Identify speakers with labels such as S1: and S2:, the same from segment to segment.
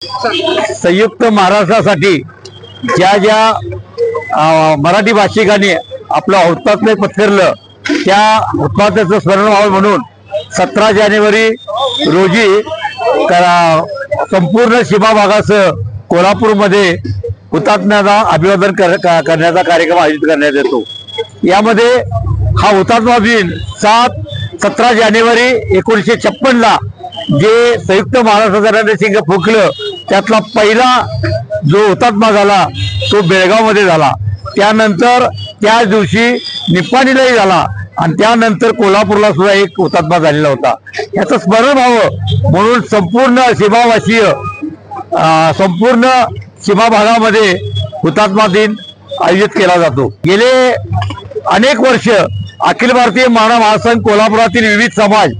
S1: संयुक्त महाराष्ट्रासाठी ज्या ज्या मराठी भाषिकांनी आपलं हौतात्म्य पत्करलं त्या हुतात्म्याचं स्मरण व्हावं म्हणून 17 जानेवारी रोजी संपूर्ण सीमा भागासह कोल्हापूरमध्ये हुतात्म्याला अभिवादन करण्याचा कार्यक्रम आयोजित करण्यात येतो। यामध्ये हा हुतात्मा दिन 17 जानेवारी 1956 ला जे संयुक्त महाराष्ट्राचं रणसिंग फुंकलं त्यातला पहिला जो हुतात्मा झाला तो बेळगाव मध्ये झाला। त्यानंतर त्याच दिवशी निपाणीलाही झाला आणि त्यानंतर कोल्हापूरला सुद्धा एक हुतात्मा झालेला होता। याचं स्मरण व्हावं म्हणून संपूर्ण सीमा भागामध्ये हुतात्मा दिन आयोजित केला जातो। गेले अनेक वर्ष अखिल भारतीय मानव महासंघ कोल्हापुरातील विविध समाज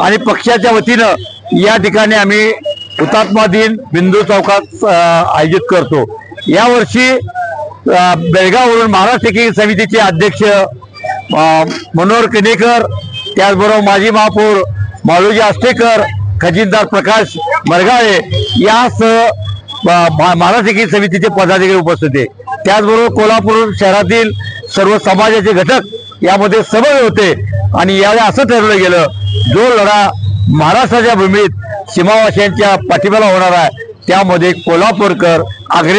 S1: आणि पक्षाच्या वतीनं या ठिकाणी आम्ही हुतात्मा दिन बिंदू चौकात आयोजित करतो। या वर्षी बेळगाववरून महाराष्ट्र एकीकरण समितीचे अध्यक्ष मनोहर कनेकर, त्याचबरोबर माजी महापौर मालोजी आष्टेकर, खजिनदार प्रकाश मरगाळे यासह महाराष्ट्र एकीकरण समितीचे पदाधिकारी उपस्थित होते। त्याचबरोबर कोल्हापूर शहरातील सर्व समाजाचे घटक यामध्ये सहभागी होते आणि यावेळी असं ठरवलं गेलं जो लढा महाराष्ट्राच्या भूमीत सीमावासियांच्या पाठीमागे होणार आहे त्यामध्ये कोल्हापूरकर आग्रही